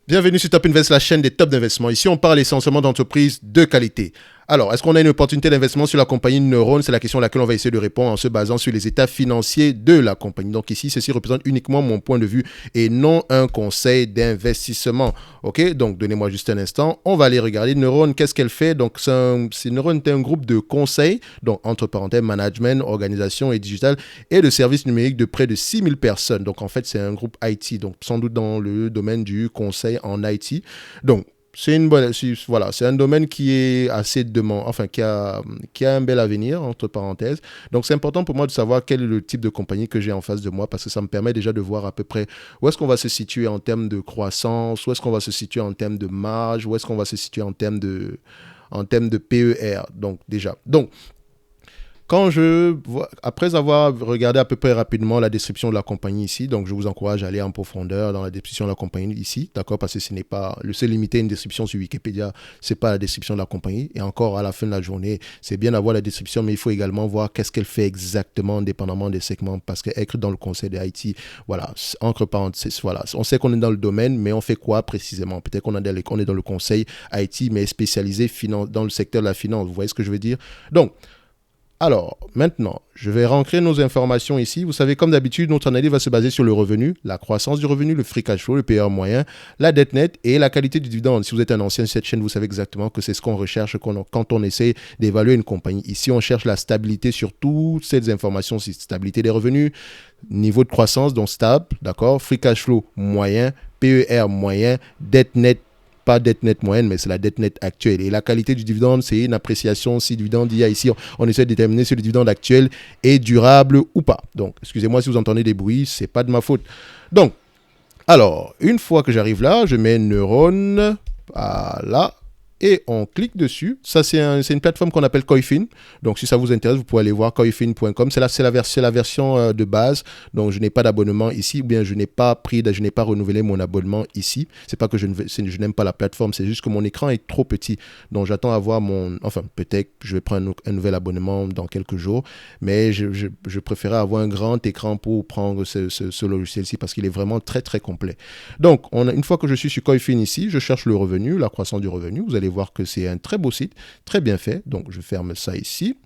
Bienvenue sur Top Invest, la chaîne des tops d'investissement. Ici, on parle essentiellement d'entreprises de qualité. Alors, est-ce qu'on a une opportunité d'investissement sur la compagnie Neuron? C'est la question à laquelle on va essayer de répondre en se basant sur les états financiers de la compagnie. Donc ici, ceci représente uniquement mon point de vue et non un conseil d'investissement. Ok, donc donnez-moi juste un instant. On va aller regarder Neuron. Qu'est-ce qu'elle fait? Donc, Neuron est un groupe de conseils, donc entre parenthèses, management, organisation et digital, et de services numériques de près de 6000 personnes. Donc en fait, c'est un groupe IT, donc sans doute dans le domaine du conseil en IT. Donc, c'est un domaine qui est assez demandé, enfin qui a un bel avenir entre parenthèses. Donc c'est important pour moi de savoir quel est le type de compagnie que j'ai en face de moi parce que ça me permet déjà de voir à peu près où est-ce qu'on va se situer en termes de croissance, où est-ce qu'on va se situer en termes de marge, où est-ce qu'on va se situer en termes de PER. Donc déjà, après avoir regardé à peu près rapidement la description de la compagnie ici, donc je vous encourage à aller en profondeur dans la description de la compagnie ici, d'accord, parce que ce n'est pas, le seul limité à une description sur Wikipédia, c'est pas la description de la compagnie. Et encore à la fin de la journée, c'est bien d'avoir la description, mais il faut également voir qu'est-ce qu'elle fait exactement, indépendamment des segments, parce qu'être dans le conseil de IT, voilà, entre parenthèses, voilà, on sait qu'on est dans le domaine, mais on fait quoi précisément? Peut-être qu'on est dans le conseil IT, mais spécialisé dans le secteur de la finance. Vous voyez ce que je veux dire? Donc, alors, maintenant, je vais rentrer nos informations ici. Vous savez, comme d'habitude, notre analyse va se baser sur le revenu, la croissance du revenu, le free cash flow, le PER moyen, la dette nette et la qualité du dividende. Si vous êtes un ancien de cette chaîne, vous savez exactement que c'est ce qu'on recherche quand on essaie d'évaluer une compagnie. Ici, on cherche la stabilité sur toutes ces informations, stabilité des revenus, niveau de croissance, donc stable, d'accord, free cash flow moyen, PER moyen, dette nette, pas dette nette moyenne, mais c'est la dette nette actuelle. Et la qualité du dividende, c'est une appréciation si le dividende il y a ici. On essaie de déterminer si le dividende actuel est durable ou pas. Donc, excusez-moi si vous entendez des bruits, c'est pas de ma faute. Donc, alors, une fois que j'arrive là, je mets Neuron, voilà, et on clique dessus. Ça, c'est une plateforme qu'on appelle Coifin. Donc, si ça vous intéresse, vous pouvez aller voir coifin.com. C'est la version de base. Donc, je n'ai pas d'abonnement ici, ou bien je n'ai pas renouvelé mon abonnement ici. C'est pas que je n'aime pas la plateforme, c'est juste que mon écran est trop petit. Donc, j'attends avoir enfin, peut-être je vais prendre un nouvel abonnement dans quelques jours, mais je préférais avoir un grand écran pour prendre ce logiciel-ci parce qu'il est vraiment très, très complet. Donc, une fois que je suis sur Coifin ici, je cherche le revenu, la croissance du revenu. Vous allez voir que c'est un très beau site, très bien fait. Donc, je ferme ça ici.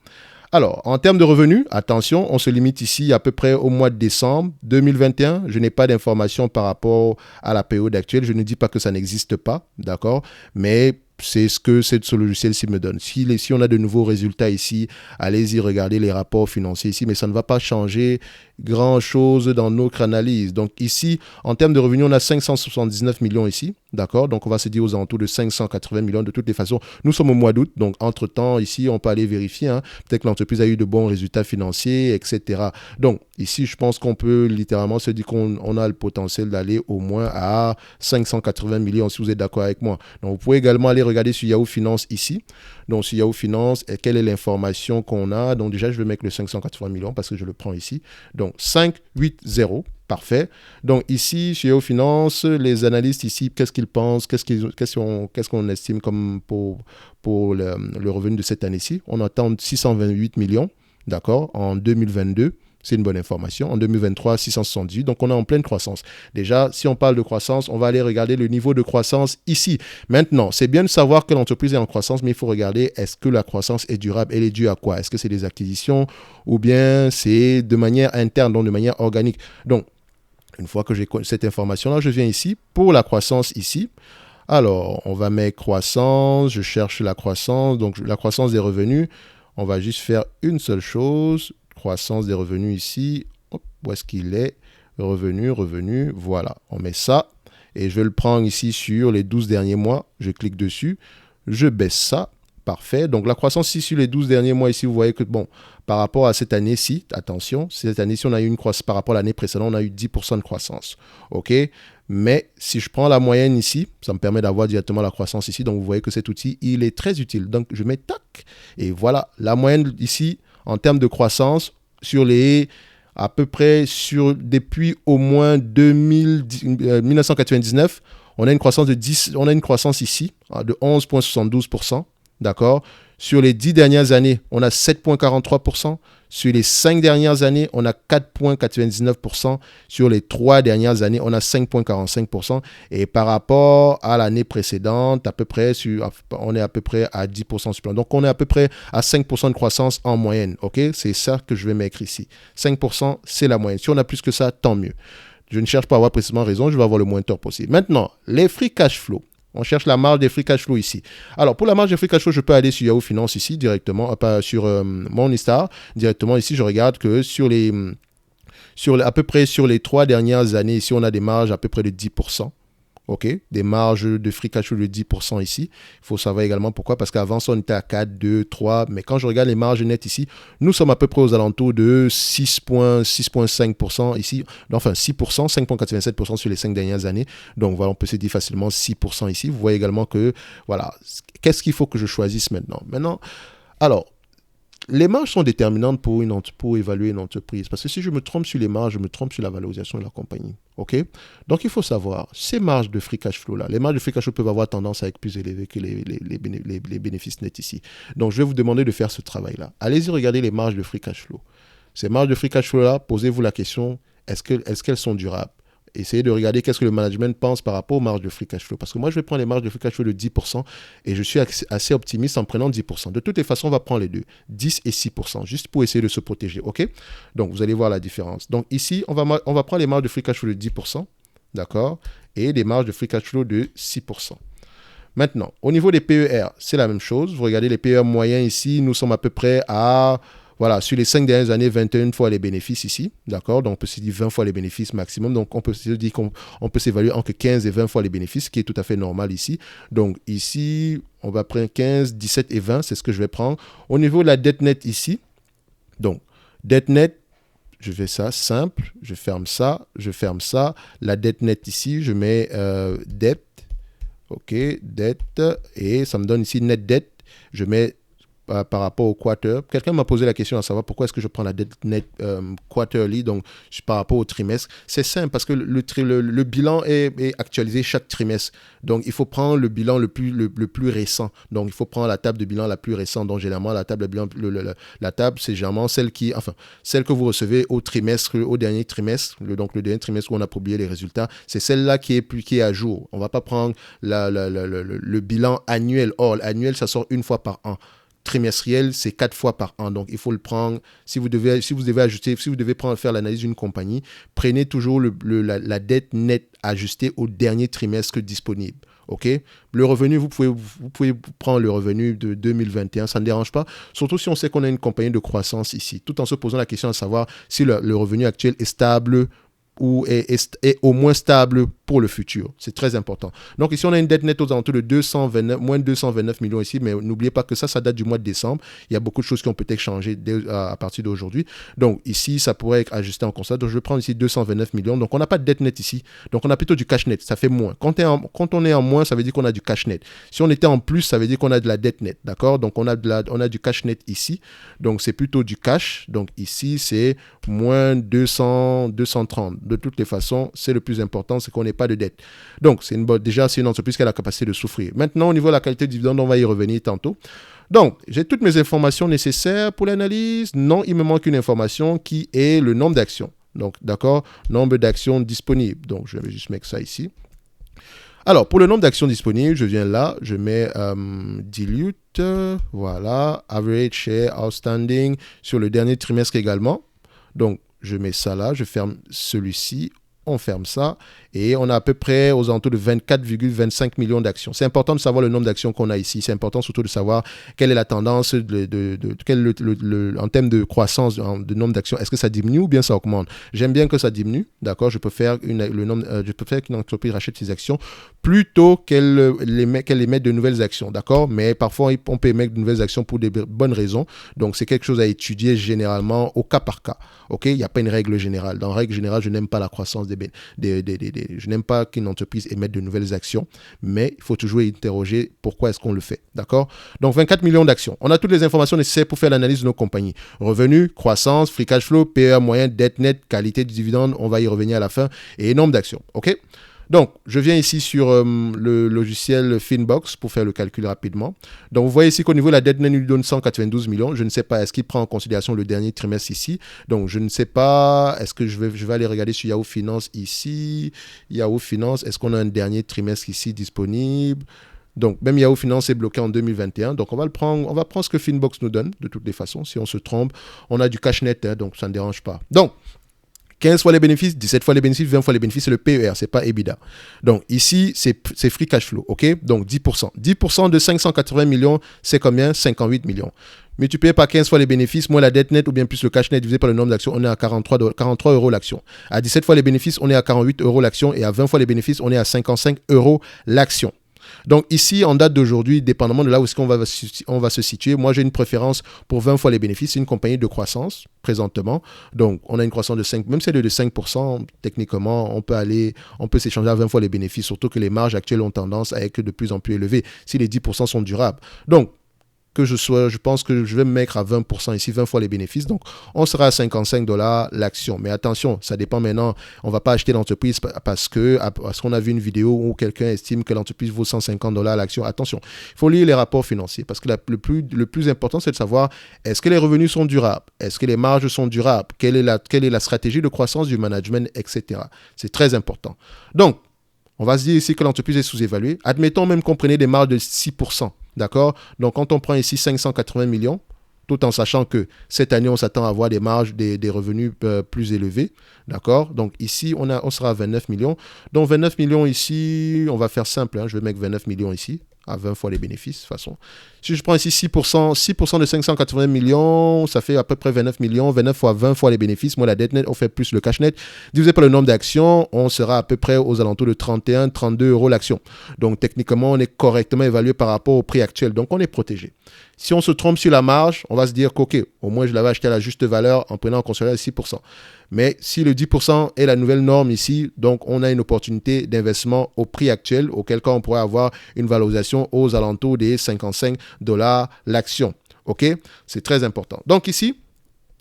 Alors, en termes de revenus, attention, on se limite ici à peu près au mois de décembre 2021. Je n'ai pas d'informations par rapport à la période actuelle. Je ne dis pas que ça n'existe pas, d'accord? Mais c'est ce que ce logiciel-ci me donne. Si on a de nouveaux résultats ici, allez-y regarder les rapports financiers ici, mais ça ne va pas changer grand-chose dans notre analyse. Donc ici, en termes de revenus, on a 579 millions ici, d'accord? Donc on va se dire aux alentours de 580 millions. De toutes les façons, nous sommes au mois d'août, donc entre-temps, ici, on peut aller vérifier. Peut-être que l'entreprise a eu de bons résultats financiers, etc. Donc ici, je pense qu'on peut littéralement se dire qu'on a le potentiel d'aller au moins à 580 millions, si vous êtes d'accord avec moi. Donc vous pouvez également aller regarder sur Yahoo Finance ici. Donc sur Yahoo Finance, quelle est l'information qu'on a? Donc déjà, je vais mettre le 580 millions parce que je le prends ici. Donc 580, parfait. Donc ici, chez Yahoo Finance, les analystes ici, qu'est-ce qu'ils pensent? Qu'est-ce qu'on estime comme pour le revenu de cette année-ci? On attend 628 millions, d'accord, en 2022. C'est une bonne information. En 2023, 678. Donc, on est en pleine croissance. Déjà, si on parle de croissance, on va aller regarder le niveau de croissance ici. Maintenant, c'est bien de savoir que l'entreprise est en croissance, mais il faut regarder est-ce que la croissance est durable? Elle est due à quoi? Est-ce que c'est des acquisitions ou bien c'est de manière interne, donc de manière organique? Donc, une fois que j'ai cette information-là, je viens ici pour la croissance ici. Alors, on va mettre croissance. Je cherche la croissance. Donc, la croissance des revenus. On va juste faire une seule chose. Croissance des revenus ici. Hop, où est-ce qu'il est? Revenu, voilà. On met ça et je vais le prendre ici sur les 12 derniers mois. Je clique dessus, je baisse ça. Parfait. Donc, la croissance ici sur les 12 derniers mois, ici, vous voyez que, bon, par rapport à cette année-ci, attention, cette année-ci, on a eu une croissance, par rapport à l'année précédente, on a eu 10% de croissance. OK? Mais si je prends la moyenne ici, ça me permet d'avoir directement la croissance ici. Donc, vous voyez que cet outil, il est très utile. Donc, je mets tac. Et voilà, la moyenne ici, en termes de croissance, à peu près depuis au moins 1999, on a une croissance ici de 11,72%. D'accord? Sur les 10 dernières années, on a 7,43%. Sur les 5 dernières années, on a 4,99%. Sur les 3 dernières années, on a 5,45%. Et par rapport à l'année précédente, on est à peu près à 10% supplémentaire. Donc, on est à peu près à 5% de croissance en moyenne. OK? C'est ça que je vais mettre ici. 5%, c'est la moyenne. Si on a plus que ça, tant mieux. Je ne cherche pas à avoir précisément raison. Je vais avoir le moins tort possible. Maintenant, les free cash flow. On cherche la marge des free cash flow ici. Alors, pour la marge des free cash flow, je peux aller sur Yahoo Finance ici directement, pas sur Morningstar. Directement ici, je regarde que à peu près sur les 3 dernières années, ici, on a des marges à peu près de 10%. OK, des marges de free cash flow de 10% ici. Il faut savoir également pourquoi, parce qu'avant ça, on était à 4, 2, 3. Mais quand je regarde les marges nettes ici, nous sommes à peu près aux alentours de 6,5% ici. Enfin, 6%, 5,87% sur les 5 dernières années. Donc, voilà, on peut se dire facilement 6% ici. Vous voyez également que, voilà, qu'est-ce qu'il faut que je choisisse maintenant? Alors, les marges sont déterminantes pour évaluer une entreprise. Parce que si je me trompe sur les marges, je me trompe sur la valorisation de la compagnie. OK? Donc, il faut savoir, ces marges de free cash flow là, les marges de free cash flow peuvent avoir tendance à être plus élevées que les bénéfices nets ici. Donc, je vais vous demander de faire ce travail-là. Allez-y regarder les marges de free cash flow. Ces marges de free cash flow là, posez-vous la question, est-ce qu'elles sont durables? Essayez de regarder qu'est-ce que le management pense par rapport aux marges de free cash flow. Parce que moi, je vais prendre les marges de free cash flow de 10% et je suis assez optimiste en prenant 10%. De toutes les façons, on va prendre les deux, 10 et 6%, juste pour essayer de se protéger. OK? Donc, vous allez voir la différence. Donc, ici, on va prendre les marges de free cash flow de 10%, d'accord? Et des marges de free cash flow de 6%. Maintenant, au niveau des PER, c'est la même chose. Vous regardez les PER moyens ici, nous sommes à peu près à... Voilà, sur les 5 dernières années, 21 fois les bénéfices ici, d'accord? Donc, on peut se dire 20 fois les bénéfices maximum. Donc, on peut se dire qu'on peut s'évaluer entre 15 et 20 fois les bénéfices, ce qui est tout à fait normal ici. Donc, ici, on va prendre 15, 17 et 20, c'est ce que je vais prendre. Au niveau de la dette nette ici, donc, dette nette, je fais ça simple, je ferme ça. La dette nette ici, je mets dette, ok, dette, et ça me donne ici net dette, je mets par rapport au quarter. Quelqu'un m'a posé la question à savoir pourquoi est-ce que je prends la dette net quarterly, donc par rapport au trimestre. C'est simple parce que le bilan est actualisé chaque trimestre. Donc, il faut prendre le bilan le plus récent. Donc, il faut prendre la table de bilan la plus récente. Donc, généralement, la table de bilan, la table, c'est généralement celle que vous recevez au dernier trimestre. Donc, le dernier trimestre où on a publié les résultats, c'est celle-là qui est à jour. On ne va pas prendre le bilan annuel. Or, l'annuel, ça sort une fois par an. Trimestriel, c'est 4 fois par an. Donc, il faut le prendre. Si vous devez faire l'analyse d'une compagnie, prenez toujours la dette nette ajustée au dernier trimestre disponible. OK? Le revenu, vous pouvez prendre le revenu de 2021, ça ne dérange pas. Surtout si on sait qu'on a une compagnie de croissance ici, tout en se posant la question de savoir si le revenu actuel est stable ou est au moins stable pour le futur. C'est très important. Donc ici, on a une dette nette aux alentours de moins de 229 millions ici, mais n'oubliez pas que ça date du mois de décembre. Il y a beaucoup de choses qui ont peut-être changé à partir d'aujourd'hui. Donc ici, ça pourrait être ajusté en constat. Donc je vais prendre ici 229 millions. Donc on n'a pas de dette nette ici. Donc on a plutôt du cash net. Ça fait moins. Quand on est en moins, ça veut dire qu'on a du cash net. Si on était en plus, ça veut dire qu'on a de la dette nette. D'accord? Donc on a du cash net ici. Donc c'est plutôt du cash. Donc ici, c'est moins 230. De toutes les façons, c'est le plus important, c'est qu'on n'ait pas de dette. Donc, c'est une entreprise qui a la capacité de souffrir. Maintenant, au niveau de la qualité de dividende, on va y revenir tantôt. Donc, j'ai toutes mes informations nécessaires pour l'analyse. Non, il me manque une information qui est le nombre d'actions. Donc, d'accord, nombre d'actions disponibles. Donc, je vais juste mettre ça ici. Alors, pour le nombre d'actions disponibles, je viens là, je mets dilute, voilà, average share outstanding sur le dernier trimestre également. Donc, je mets ça là, je ferme celui-ci, on ferme ça, et on a à peu près aux alentours de 24,25 millions d'actions. C'est important de savoir le nombre d'actions qu'on a ici. C'est important surtout de savoir quelle est la tendance en termes de croissance de nombre d'actions. Est-ce que ça diminue ou bien ça augmente? J'aime bien que ça diminue, d'accord? Je peux faire qu'une entreprise rachète ses actions plutôt qu'elle émette de nouvelles actions, d'accord? Mais parfois, on peut émettre de nouvelles actions pour des bonnes raisons. Donc, c'est quelque chose à étudier généralement au cas par cas. OK? Il n'y a pas une règle générale. Dans la règle générale, je n'aime pas la croissance je n'aime pas qu'une entreprise émette de nouvelles actions, mais il faut toujours interroger pourquoi est-ce qu'on le fait, d'accord? Donc, 24 millions d'actions. On a toutes les informations nécessaires pour faire l'analyse de nos compagnies. Revenus, croissance, free cash flow, PER moyen, dette nette, qualité du dividende, on va y revenir à la fin, et nombre d'actions, OK? Donc, je viens ici sur le logiciel Finbox pour faire le calcul rapidement. Donc, vous voyez ici qu'au niveau de la dette nette, il nous donne 192 millions. Je ne sais pas, est-ce qu'il prend en considération le dernier trimestre ici? Donc, je ne sais pas, est-ce que je vais aller regarder sur Yahoo Finance ici? Yahoo Finance, est-ce qu'on a un dernier trimestre ici disponible? Donc, même Yahoo Finance est bloqué en 2021. Donc, on va prendre ce que Finbox nous donne, de toutes les façons. Si on se trompe, on a du cash net, hein, donc ça ne dérange pas. Donc, 15 fois les bénéfices, 17 fois les bénéfices, 20 fois les bénéfices, c'est le PER, c'est pas EBITDA. Donc ici, c'est free cash flow, ok? Donc 10%. 10% de 580 millions, c'est combien? 58 millions. Multiplié par 15 fois les bénéfices, moins la dette nette ou bien plus le cash net divisé par le nombre d'actions, on est à 43 euros l'action. À 17 fois les bénéfices, on est à 48 euros l'action et à 20 fois les bénéfices, on est à 55 euros l'action. Donc ici, en date d'aujourd'hui, dépendamment de là où est-ce qu'on va se situer, moi j'ai une préférence pour 20 fois les bénéfices. C'est une compagnie de croissance présentement. Donc on a une croissance de 5, même si elle est de 5%, techniquement, on peut s'échanger à 20 fois les bénéfices, surtout que les marges actuelles ont tendance à être de plus en plus élevées si les 10% sont durables. Donc, je pense que je vais me mettre à 20% ici, 20 fois les bénéfices. Donc, on sera à 55 $ l'action. Mais attention, ça dépend maintenant. On ne va pas acheter l'entreprise parce qu'on a vu une vidéo où quelqu'un estime que l'entreprise vaut 150 $ l'action. Attention, il faut lire les rapports financiers parce que le plus important, c'est de savoir est-ce que les revenus sont durables? Est-ce que les marges sont durables? Quelle est la stratégie de croissance du management, etc. C'est très important. Donc, on va se dire ici que l'entreprise est sous-évaluée. Admettons même qu'on prenait des marges de 6%. D'accord? Donc, quand on prend ici 580 millions, tout en sachant que cette année, on s'attend à avoir des marges, des revenus plus élevés. D'accord? Donc, ici, on sera à 29 millions. Donc, 29 millions ici, on va faire simple. Hein, je vais mettre 29 millions ici, à 20 fois les bénéfices, de toute façon. Si je prends ici 6% de 580 millions, ça fait à peu près 29 millions. 29 fois 20 fois les bénéfices. Moi, la dette nette, on fait plus le cash net. Divisé par le nombre d'actions, on sera à peu près aux alentours de 31, 32 euros l'action. Donc, techniquement, on est correctement évalué par rapport au prix actuel. Donc, on est protégé. Si on se trompe sur la marge, on va se dire qu'OK, au moins, je l'avais acheté à la juste valeur en prenant en considération 6%. Mais si le 10% est la nouvelle norme ici, donc on a une opportunité d'investissement au prix actuel, auquel cas on pourrait avoir une valorisation aux alentours des 55 $ l'action. OK? C'est très important. Donc ici,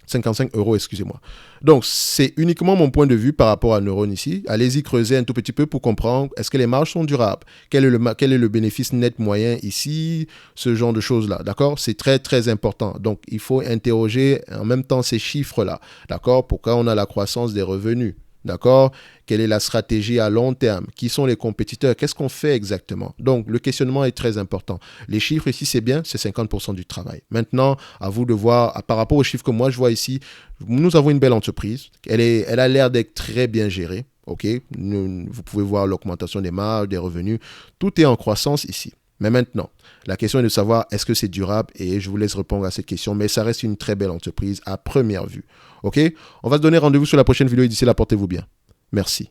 55 euros, excusez-moi. Donc, c'est uniquement mon point de vue par rapport à Neuron ici. Allez-y creuser un tout petit peu pour comprendre est-ce que les marges sont durables? Quel est le bénéfice net moyen ici? Ce genre de choses-là, d'accord? C'est très, très important. Donc, il faut interroger en même temps ces chiffres-là, d'accord? Pourquoi on a la croissance des revenus? D'accord? Quelle est la stratégie à long terme? Qui sont les compétiteurs? Qu'est-ce qu'on fait exactement? Donc, le questionnement est très important. Les chiffres ici, c'est bien, c'est 50% du travail. Maintenant, à vous de voir, par rapport aux chiffres que moi je vois ici, nous avons une belle entreprise. Elle a l'air d'être très bien gérée. OK? Vous pouvez voir l'augmentation des marges, des revenus. Tout est en croissance ici. Mais maintenant, la question est de savoir est-ce que c'est durable et je vous laisse répondre à cette question. Mais ça reste une très belle entreprise à première vue. OK? On va se donner rendez-vous sur la prochaine vidéo et d'ici là, portez-vous bien. Merci.